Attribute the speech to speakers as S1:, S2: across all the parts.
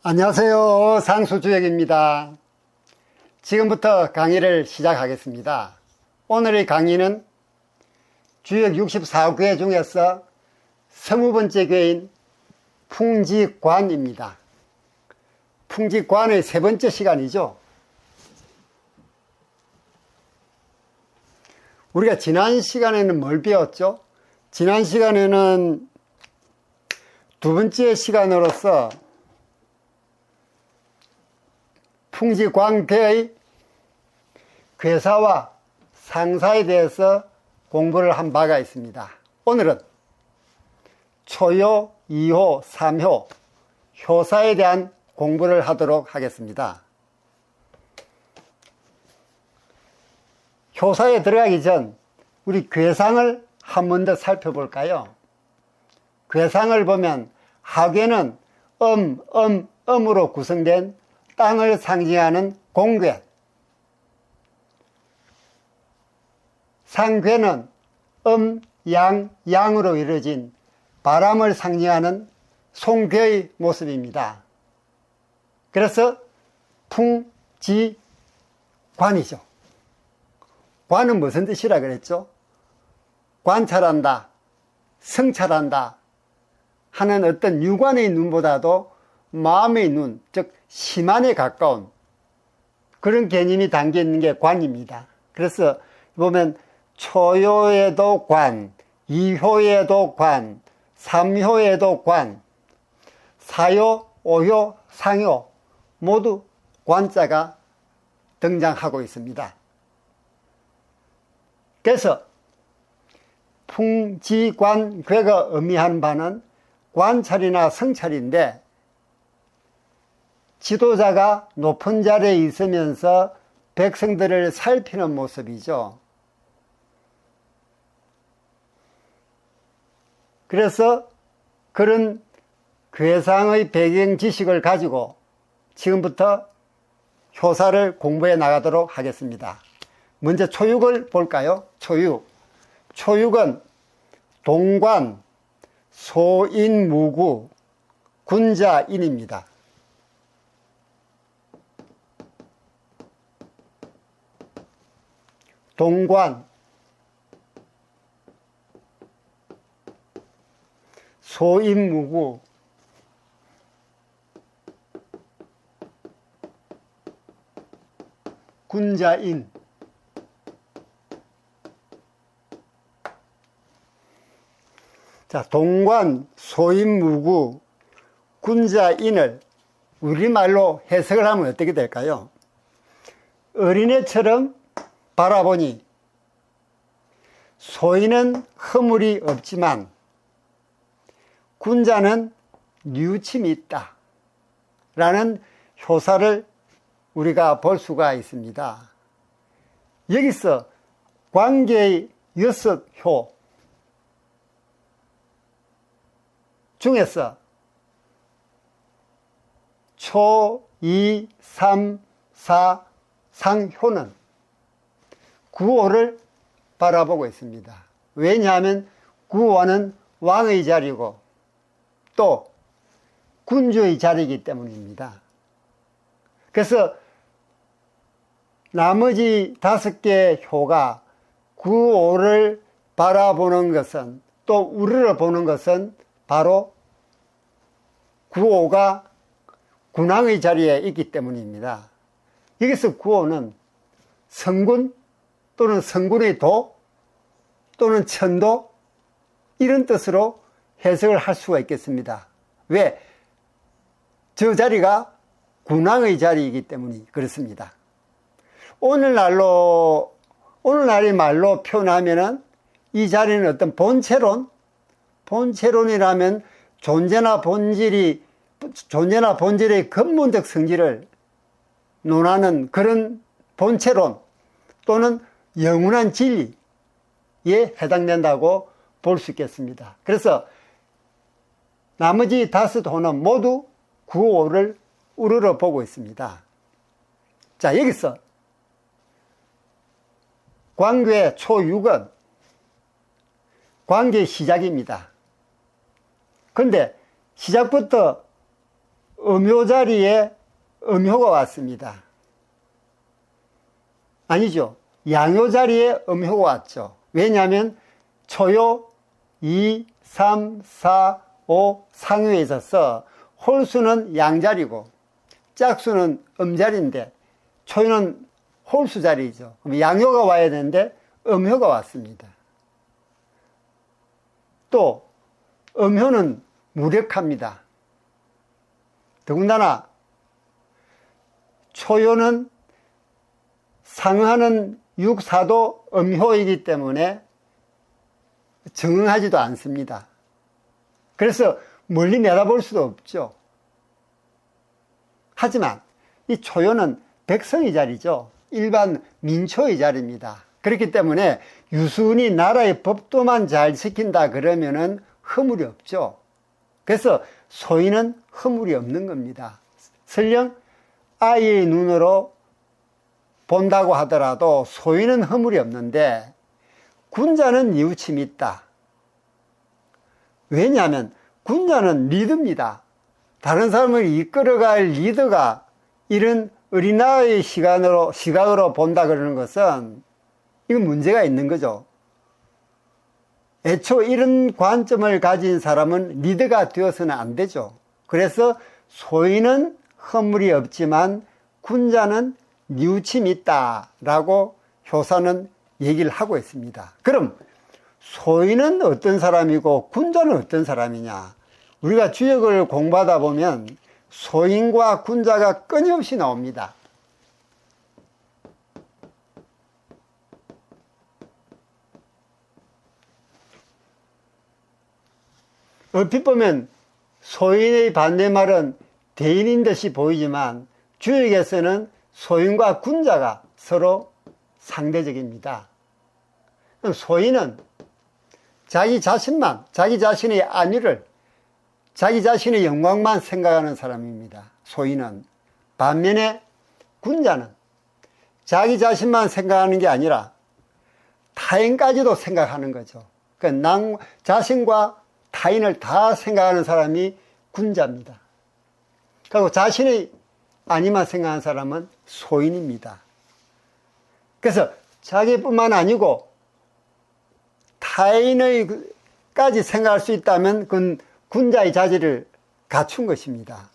S1: 안녕하세요. 상수주역입니다. 지금부터 강의를 시작하겠습니다. 오늘의 강의는 주역 64궤 중에서 20번째 궤인 풍직관입니다. 풍직관의 세 번째 시간이죠. 우리가 지난 시간에는 뭘 배웠죠? 지난 시간에는 두 번째 시간으로서 풍직관궤의 궤사와 상사에 대해서 공부를 한 바가 있습니다. 오늘은 초요, 2호, 3호, 효사에 대한 공부를 하도록 하겠습니다. 효사에 들어가기 전 우리 궤상을 한 번 더 살펴볼까요? 궤상을 보면 하궤는 음으로 구성된 땅을 상징하는 공궤, 상궤는 양으로 이루어진 바람을 상징하는 송궤의 모습입니다. 그래서 풍지관이죠. 관은 무슨 뜻이라 그랬죠? 관찰한다, 성찰한다 하는 어떤 육안의 눈보다도 마음의 눈, 즉 심안에 가까운 그런 개념이 담겨 있는 게 관입니다. 그래서 보면 초효에도 관, 2효에도 관, 3효에도 관, 4효, 5효, 상효 모두 관자가 등장하고 있습니다. 그래서 풍지관궤가 의미하는 바는 관찰이나 성찰인데, 지도자가 높은 자리에 있으면서 백성들을 살피는 모습이죠. 그래서 그런 궤상의 배경 지식을 가지고 지금부터 효사를 공부해 나가도록 하겠습니다. 먼저 초육을 볼까요? 초육. 초육은 동관, 소인무구, 군자인입니다. 동관, 소인무구, 군자인. 자, 동관, 소인무구, 군자인을 우리말로 해석을 하면 어떻게 될까요? 어린애처럼 바라보니 소인은 허물이 없지만 군자는 뉘우침이 있다 라는 효사를 우리가 볼 수가 있습니다. 여기서 관계의 6효 중에서 초, 2, 3, 4, 상효는 구호를 바라보고 있습니다. 왜냐하면 구호는 왕의 자리고 또 군주의 자리이기 때문입니다. 그래서 나머지 5개의 효가 구호를 바라보는 것은, 또 우러러 보는 것은 바로 구호가 군왕의 자리에 있기 때문입니다. 여기서 구호는 성군 또는 성군의 도 또는 천도 이런 뜻으로 해석을 할 수가 있겠습니다. 왜? 저 자리가 군왕의 자리이기 때문이 그렇습니다. 오늘날의 말로 표현하면은 이 자리는 어떤 본체론이라면 존재나 본질의 근본적 성질을 논하는 그런 본체론 또는 영원한 진리에 해당된다고 볼 수 있겠습니다. 그래서 나머지 5호는 모두 구호를 우러러 보고 있습니다. 자, 여기서 관궤 초6은 관계의 시작입니다. 그런데 시작부터 음효 자리에 음효가 왔습니다. 아니죠. 양효 자리에 음효가 왔죠. 왜냐하면 초요 2, 3, 4, 5 상효에 있어서 홀수는 양자리고 짝수는 음자리인데 초요는 홀수 자리죠. 그럼 양효가 와야 되는데 음효가 왔습니다. 또 음효는 무력합니다. 더군다나 초요는 상하는 6, 4도 음효이기 때문에 정응하지도 않습니다. 그래서 멀리 내다볼 수도 없죠. 하지만 이 초요는 백성의 자리죠. 일반 민초의 자리입니다. 그렇기 때문에 유순히 나라의 법도만 잘 지킨다 그러면은 허물이 없죠. 그래서 소인은 허물이 없는 겁니다. 설령 아이의 눈으로 본다고 하더라도 소인은 허물이 없는데 군자는 뉘우침이 있다. 왜냐하면 군자는 리더입니다. 다른 사람을 이끌어갈 리더가 이런 어린아이의 시각으로 본다 그러는 것은 이건 문제가 있는 거죠. 애초 이런 관점을 가진 사람은 리더가 되어서는 안 되죠. 그래서 소인은 허물이 없지만 군자는 뉘우침이 있다라고 효사는 얘기를 하고 있습니다. 그럼 소인은 어떤 사람이고 군자는 어떤 사람이냐? 우리가 주역을 공부하다 보면 소인과 군자가 끊임없이 나옵니다. 얼핏 보면 소인의 반대말은 대인인 듯이 보이지만 주역에서는 소인과 군자가 서로 상대적입니다. 소인은 자기 자신만, 자기 자신의 안위를, 자기 자신의 영광만 생각하는 사람입니다. 소인은. 반면에 군자는 자기 자신만 생각하는 게 아니라 타인까지도 생각하는 거죠. 그러니까 자신과 타인을 다 생각하는 사람이 군자입니다. 그리고 자신의 안위만 생각하는 사람은 소인입니다. 그래서 자기뿐만 아니고 타인의까지 생각할 수 있다면 그건 군자의 자질을 갖춘 것입니다.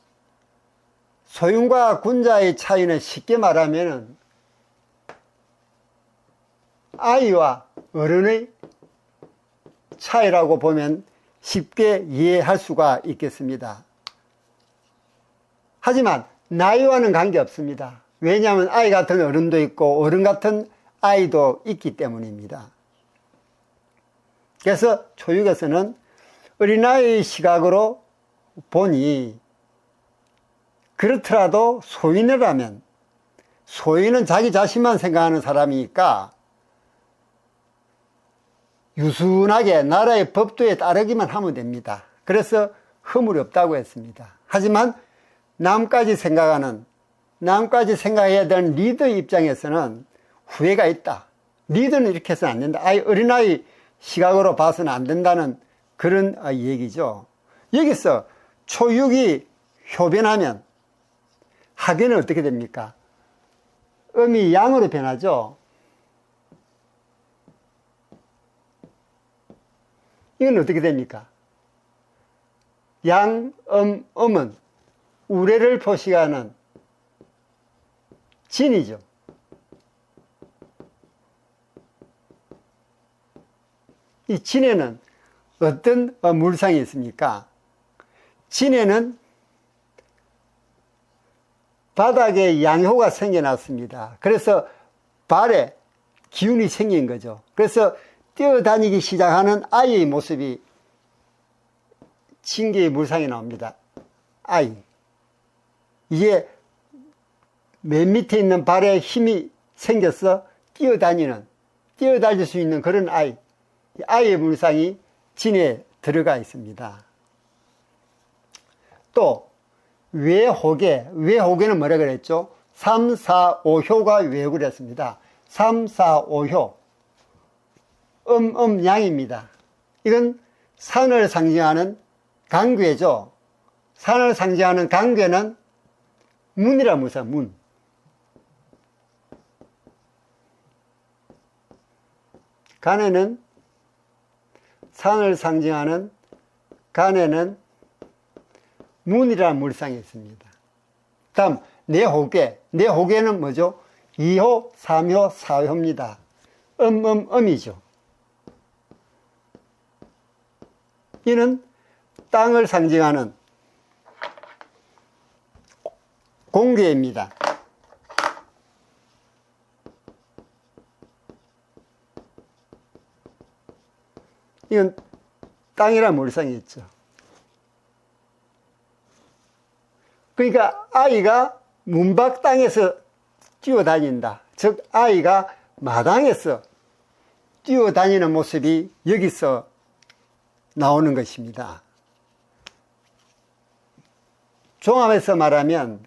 S1: 소인과 군자의 차이는 쉽게 말하면 아이와 어른의 차이라고 보면 쉽게 이해할 수가 있겠습니다. 하지만 나이와는 관계없습니다. 왜냐하면 아이 같은 어른도 있고 어른 같은 아이도 있기 때문입니다. 그래서 초육에서는 어린아이의 시각으로 보니 그렇더라도 소인이라면 소인은 자기 자신만 생각하는 사람이니까 유순하게 나라의 법도에 따르기만 하면 됩니다. 그래서 허물이 없다고 했습니다. 하지만 남까지 생각해야 되는 리더의 입장에서는 후회가 있다. 리더는 이렇게 해서는 안 된다. 어린아이 시각으로 봐서는 안 된다는 그런 얘기죠. 여기서 초육이 효변하면 하변은 어떻게 됩니까? 음이 양으로 변하죠. 이건 어떻게 됩니까? 양, 음은 우레를 표시하는 진이죠. 이 진에는 어떤 물상이 있습니까? 진에는 바닥에 양효가 생겨났습니다. 그래서 발에 기운이 생긴 거죠. 그래서 뛰어다니기 시작하는 아이의 모습이 진계의 물상이 나옵니다. 아이. 이게 맨 밑에 있는 발에 힘이 생겨서 뛰어다닐 수 있는 그런 아이. 아이의 물상이 진에 들어가 있습니다. 또 외호계는 뭐라 그랬죠? 3, 4, 5효가 외국을 했습니다. 3, 4, 5효 양입니다. 이건 산을 상징하는 강괴죠. 산을 상징하는 강궤는 문이라 무사 문. 간에는 산을 상징하는 간에는 문이라는 물상이 있습니다. 다음 내호궤. 내호궤는 뭐죠? 2호, 3호, 4호입니다. 음이죠. 이는 땅을 상징하는 공궤입니다. 이건 땅이라는 물상이 있죠. 그러니까 아이가 문 밖 땅에서 뛰어다닌다. 즉 아이가 마당에서 뛰어다니는 모습이 여기서 나오는 것입니다. 종합해서 말하면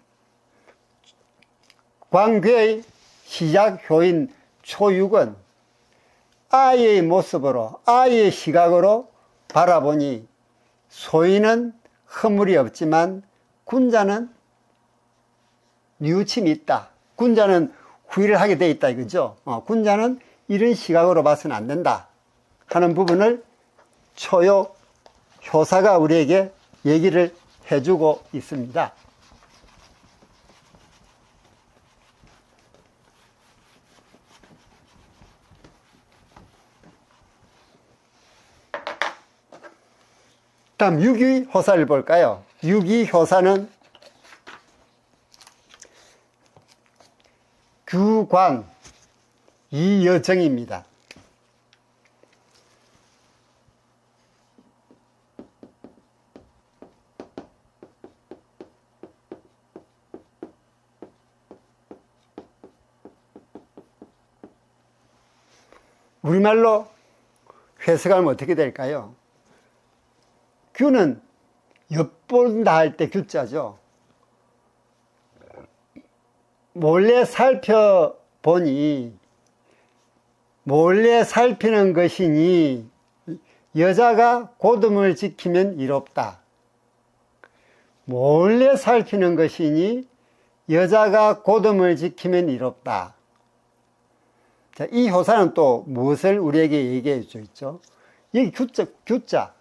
S1: 광궤의 시작 효인 초육은 아이의 모습으로, 아이의 시각으로 바라보니 소인은 허물이 없지만 군자는 뉘우침이 있다. 군자는 후회를 하게 돼 있다 이거죠. 군자는 이런 시각으로 봐서는 안 된다 하는 부분을 초요 효사가 우리에게 얘기를 해주고 있습니다. 다음 유기효사를 볼까요? 유기효사는 규관 이여정입니다. 우리말로 해석하면 어떻게 될까요? 규는 엿본다 할 때 규자죠. 몰래 살펴보니, 몰래 살피는 것이니 여자가 고듬을 지키면 이롭다. 몰래 살피는 것이니 여자가 고듬을 지키면 이롭다. 자, 이 효사는 또 무엇을 우리에게 얘기해 주고 있죠? 여기 규자.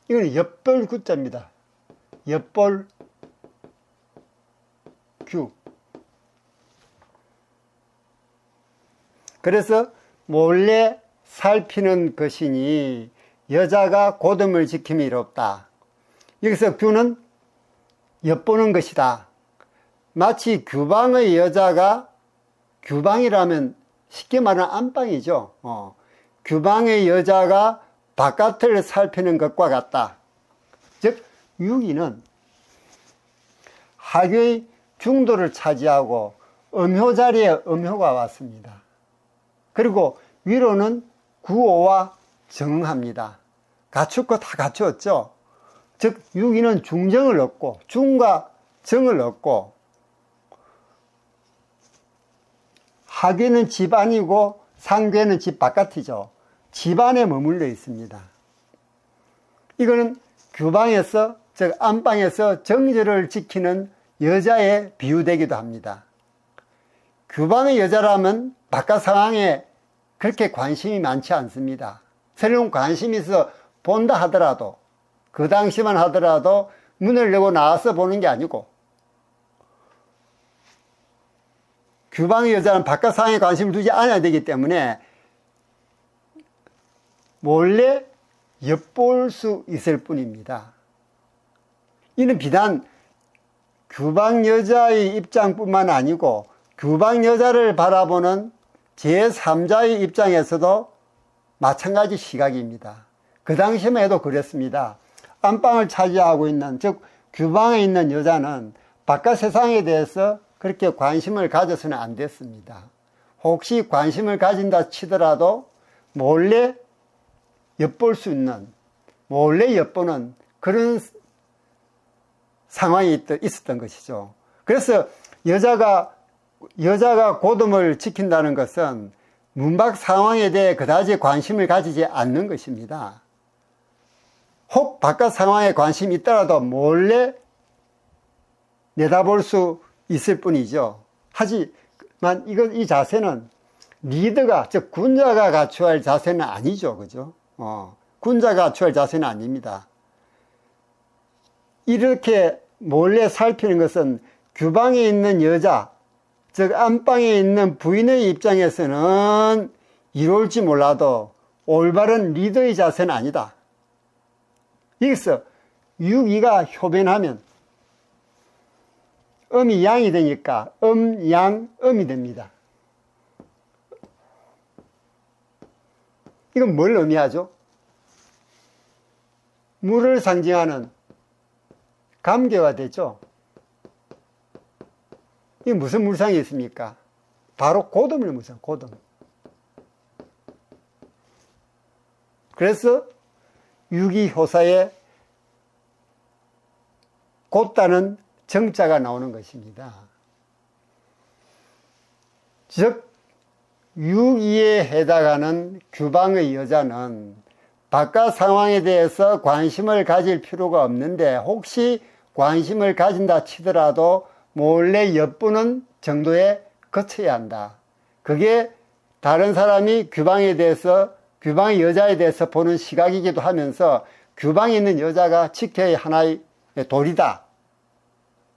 S1: 이건 엿볼 규자입니다. 엿볼 규. 그래서 몰래 살피는 것이니 여자가 고듬을 지킴이 이롭다. 여기서 규는 엿보는 것이다. 마치 규방의 여자가, 규방이라면 쉽게 말하는 안방이죠. 규방의 여자가 바깥을 살피는 것과 같다. 즉 유기는 하교의 중도를 차지하고 음효 자리에 음효가 왔습니다. 그리고 위로는 구호와 정합니다. 갖출 거 다 갖추었죠. 즉 유기는 중정을 얻고 중과 정을 얻고, 하교는 집 안이고 상교는 집 바깥이죠. 집 안에 머물러 있습니다. 이거는 규방에서, 즉 안방에서 정절을 지키는 여자에 비유되기도 합니다. 규방의 여자라면 바깥 상황에 그렇게 관심이 많지 않습니다. 새로운 관심이 있어 본다 하더라도, 그 당시만 하더라도 문을 열고 나와서 보는 게 아니고, 규방의 여자는 바깥 상황에 관심을 두지 않아야 되기 때문에 몰래 엿볼 수 있을 뿐입니다. 이는 비단 규방 여자의 입장뿐만 아니고 규방 여자를 바라보는 제3자의 입장에서도 마찬가지 시각입니다. 그 당시만 해도 그랬습니다. 안방을 차지하고 있는, 즉 규방에 있는 여자는 바깥 세상에 대해서 그렇게 관심을 가져서는 안 됐습니다. 혹시 관심을 가진다 치더라도 몰래 엿볼 수 있는, 몰래 엿보는 그런 상황이 있었던 것이죠. 그래서 여자가 고듬을 지킨다는 것은 문박 상황에 대해 그다지 관심을 가지지 않는 것입니다. 혹 바깥 상황에 관심이 있더라도 몰래 내다볼 수 있을 뿐이죠. 하지만 이 자세는 리더가, 즉 군자가 갖춰야 할 자세는 아니죠. 그죠? 군자가 갖춰야 할 자세는 아닙니다. 이렇게 몰래 살피는 것은 규방에 있는 여자, 즉 안방에 있는 부인의 입장에서는 이로울지 몰라도 올바른 리더의 자세는 아니다. 여기서 유기가 효변하면 음이 양이 되니까 양, 음이 됩니다. 이건 뭘 의미하죠? 물을 상징하는 감개가 되죠. 이게 무슨 물상이 있습니까? 바로 고듬을 물상, 고듬. 그래서 유기효사에 곧다는 정자가 나오는 것입니다. 즉 유기에 해당하는 규방의 여자는 바깥 상황에 대해서 관심을 가질 필요가 없는데 혹시 관심을 가진다 치더라도 몰래 엿보는 정도에 그쳐야 한다. 그게 다른 사람이 규방에 대해서, 규방의 여자에 대해서 보는 시각이기도 하면서 규방에 있는 여자가 지켜야 할 하나의 도리다.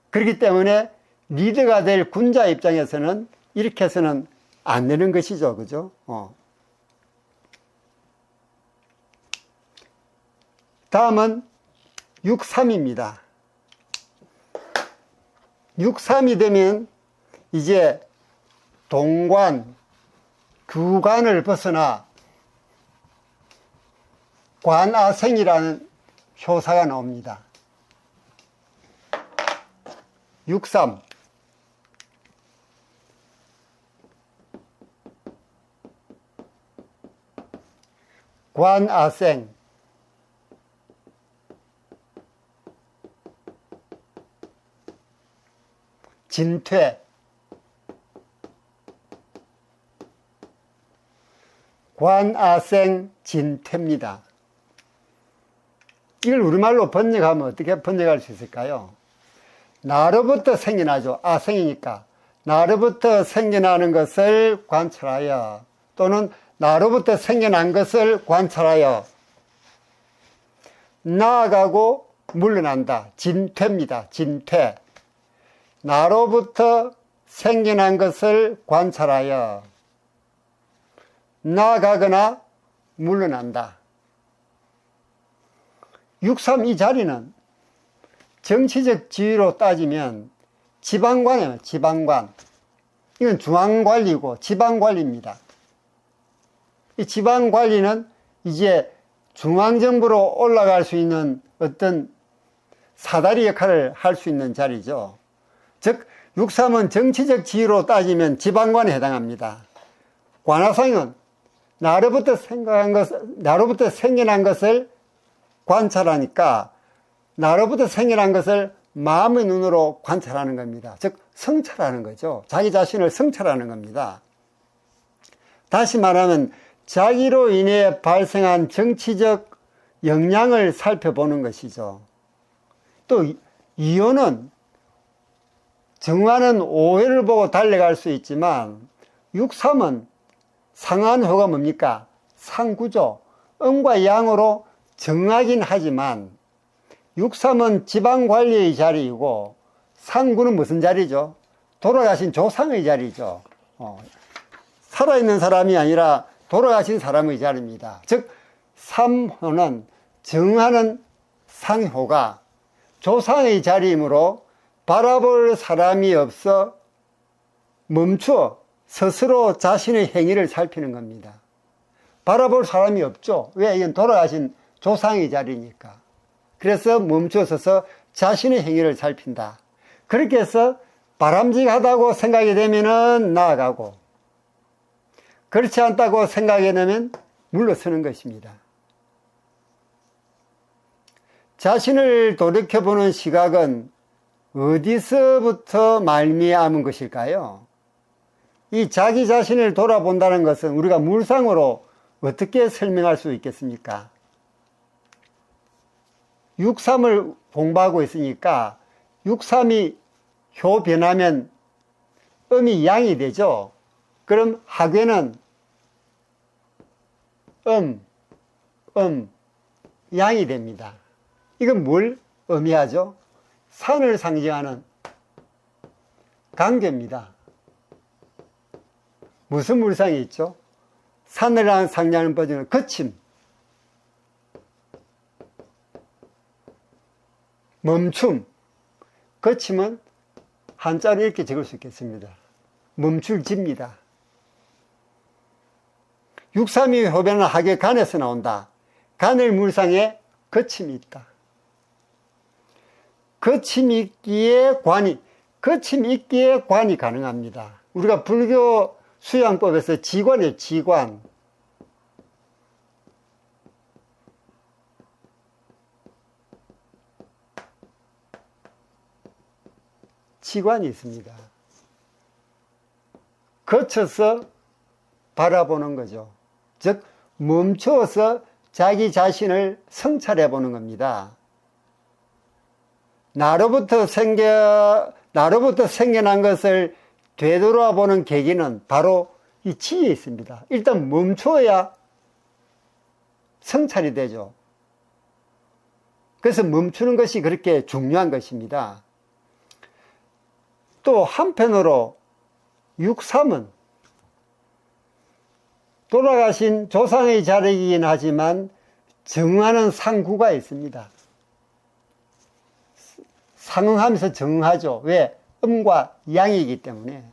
S1: 그렇기 때문에 리더가 될 군자 입장에서는 이렇게 해서는 안 되는 것이죠. 그죠? 다음은 6.3입니다. 6.3이 되면 이제 동관, 규관을 벗어나 관아생이라는 효사가 나옵니다. 6.3 관아생 진퇴 관아생 진퇴입니다. 이걸 우리말로 번역하면 어떻게 번역할 수 있을까요? 나로부터 생겨나죠. 아생이니까. 나로부터 생겨나는 것을 관찰하여 또는 나로부터 생겨난 것을 관찰하여 나아가고 물러난다. 진퇴입니다. 진퇴. 나로부터 생겨난 것을 관찰하여 나아가거나 물러난다. 6.3 이 자리는 정치적 지위로 따지면 지방관이에요. 지방관. 이건 중앙관리고 지방관리입니다. 이 지방관리는 이제 중앙정부로 올라갈 수 있는 어떤 사다리 역할을 할 수 있는 자리죠. 즉 6.3은 정치적 지위로 따지면 지방관에 해당합니다. 관아상은 나로부터 생겨난 것을 관찰하니까 나로부터 생겨난 것을 마음의 눈으로 관찰하는 겁니다. 즉 성찰하는 거죠. 자기 자신을 성찰하는 겁니다. 다시 말하면 자기로 인해 발생한 정치적 영향을 살펴보는 것이죠. 또 이혼은 정화는 오해를 보고 달려갈 수 있지만 6.3은 상한호가 뭡니까? 상구조, 음과 양으로 정하긴 하지만 6.3은 지방관리의 자리이고 상구는 무슨 자리죠? 돌아가신 조상의 자리죠. 살아있는 사람이 아니라 돌아가신 사람의 자리입니다. 즉 3호는 정하는 상호가 조상의 자리이므로 바라볼 사람이 없어 멈추어 스스로 자신의 행위를 살피는 겁니다. 바라볼 사람이 없죠. 왜? 이건 돌아가신 조상의 자리니까. 그래서 멈춰서서 자신의 행위를 살핀다. 그렇게 해서 바람직하다고 생각이 되면은 나아가고 그렇지 않다고 생각이 되면 물러서는 것입니다. 자신을 돌이켜보는 시각은 어디서부터 말미암은 것일까요? 이 자기 자신을 돌아본다는 것은 우리가 물상으로 어떻게 설명할 수 있겠습니까? 6.3을 공부하고 있으니까 6.3이 효 변하면 음이 양이 되죠. 그럼 하괴는 양이 됩니다. 이건 뭘 의미하죠? 산을 상징하는 강교입니다. 무슨 물상이 있죠? 산을 상징하는 버전은 거침, 멈춤. 거침은 한자로 이렇게 적을 수 있겠습니다. 멈출지입니다. 6.3이 효변은 하계 간에서 나온다. 간을 물상에 거침이 있다. 거침이 있기에 관이 가능합니다. 우리가 불교 수양법에서 지관이에요, 지관. 지관이 있습니다. 거쳐서 바라보는 거죠. 즉, 멈추어서 자기 자신을 성찰해 보는 겁니다. 나로부터 생겨난 것을 되돌아보는 계기는 바로 이 지에 있습니다. 일단 멈춰야 성찰이 되죠. 그래서 멈추는 것이 그렇게 중요한 것입니다. 또 한편으로 6.3은 돌아가신 조상의 자리이긴 하지만 정하는 상구가 있습니다. 상응하면서 정하죠. 왜? 음과 양이기 때문에.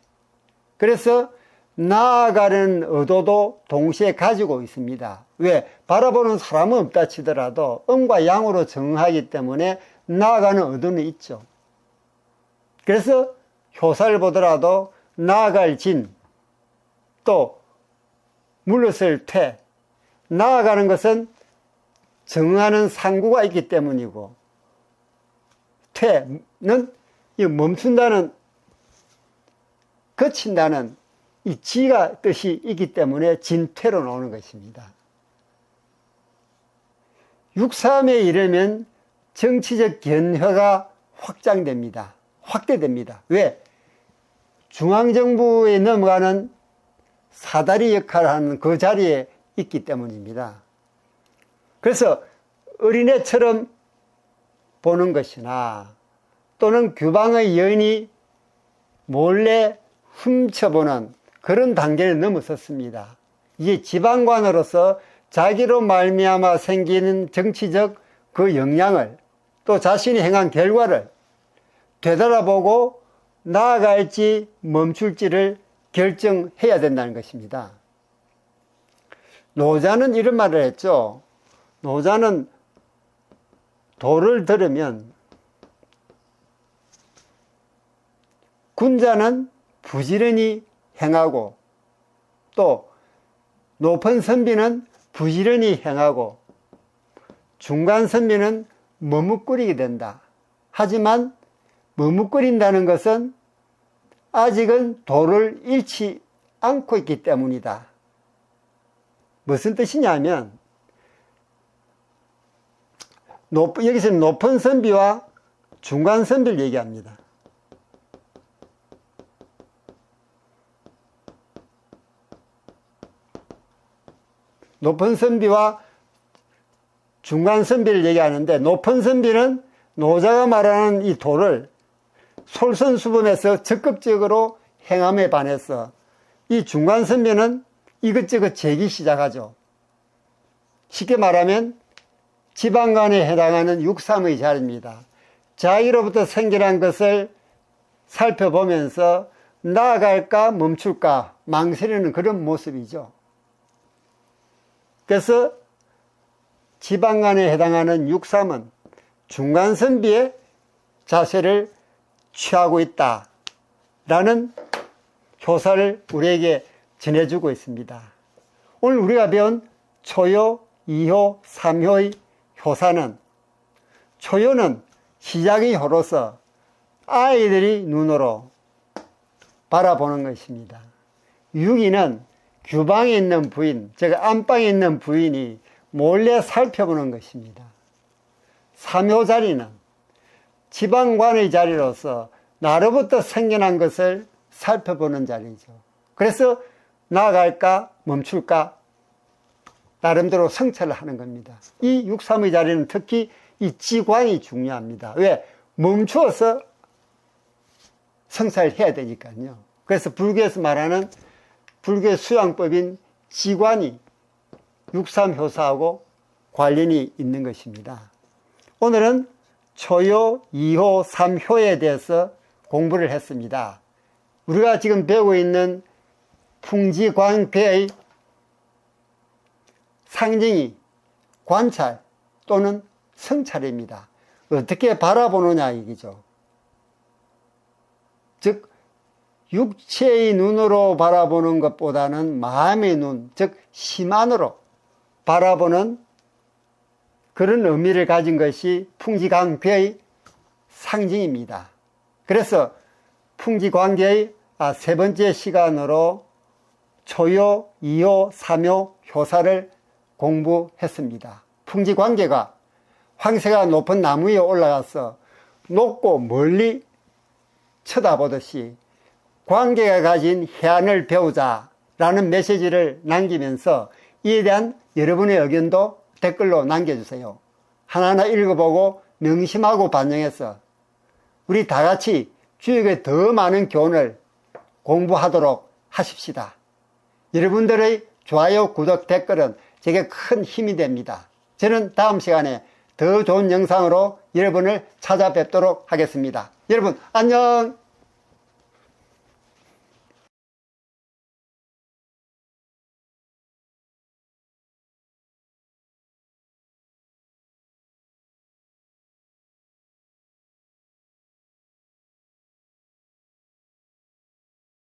S1: 그래서 나아가는 의도도 동시에 가지고 있습니다. 왜? 바라보는 사람은 없다 치더라도 음과 양으로 정하기 때문에 나아가는 의도는 있죠. 그래서 효사를 보더라도 나아갈 진, 또 물러설 퇴, 나아가는 것은 정하는 상구가 있기 때문이고, 퇴는 이 멈춘다는, 거친다는 이 지가 뜻이 있기 때문에 진퇴로 나오는 것입니다. 6.3에 이르면 정치적 견혀가 확대됩니다. 왜? 중앙정부에 넘어가는 사다리 역할을 하는 그 자리에 있기 때문입니다. 그래서 어린애처럼 보는 것이나 또는 규방의 여인이 몰래 훔쳐보는 그런 단계를 넘어섰습니다. 이게 지방관으로서 자기로 말미암아 생기는 정치적 그 역량을 또 자신이 행한 결과를 되돌아보고 나아갈지 멈출지를 결정해야 된다는 것입니다. 노자는 이런 말을 했죠. 노자는 도를 들으면 군자는 부지런히 행하고 또 높은 선비는 부지런히 행하고 중간 선비는 머뭇거리게 된다. 하지만 머뭇거린다는 것은 아직은 도를 잃지 않고 있기 때문이다. 무슨 뜻이냐면 여기서 높은 선비와 중간 선비를 얘기합니다. 높은 선비와 중간 선비를 얘기하는데, 높은 선비는 노자가 말하는 이 도를 솔선수범해서 적극적으로 행함에 반해서 이 중간 선비는 이것저것 재기 시작하죠. 쉽게 말하면 지방간에 해당하는 6.3의 자리입니다. 자기로부터 생겨난 것을 살펴보면서 나아갈까 멈출까 망설이는 그런 모습이죠. 그래서 지방간에 해당하는 6.3은 중간선비의 자세를 취하고 있다라는 효사를 우리에게 전해주고 있습니다. 오늘 우리가 배운 초효, 2효, 3효의 효사는, 초효는 시작의 효로서 아이들이 눈으로 바라보는 것입니다. 6위는 규방에 있는 부인, 즉 안방에 있는 부인이 몰래 살펴보는 것입니다. 3호 자리는 지방관의 자리로서 나로부터 생겨난 것을 살펴보는 자리죠. 그래서 나아갈까 멈출까 나름대로 성찰을 하는 겁니다. 이 6, 3의 자리는 특히 이 지관이 중요합니다. 왜? 멈추어서 성찰을 해야 되니까요. 그래서 불교에서 말하는 불교의 수양법인 지관이 6, 3 효사하고 관련이 있는 것입니다. 오늘은 초요, 2호, 3효에 대해서 공부를 했습니다. 우리가 지금 배우고 있는 풍지광배의 상징이 관찰 또는 성찰입니다. 어떻게 바라보느냐 얘기죠. 즉 육체의 눈으로 바라보는 것보다는 마음의 눈, 즉 심안으로 바라보는 그런 의미를 가진 것이 풍지광배의 상징입니다. 그래서 풍지광배의 세 번째 시간으로 초요, 2호, 3호 효사를 공부했습니다. 풍지광계가 황새가 높은 나무 위에 올라가서 높고 멀리 쳐다보듯이 광계가 가진 해안을 배우자라는 메시지를 남기면서 이에 대한 여러분의 의견도 댓글로 남겨주세요. 하나하나 읽어보고 명심하고 반영해서 우리 다 같이 주역의 더 많은 교훈을 공부하도록 하십시다. 여러분들의 좋아요, 구독, 댓글은 제게 큰 힘이 됩니다. 저는 다음 시간에 더 좋은 영상으로 여러분을 찾아뵙도록 하겠습니다. 여러분 안녕!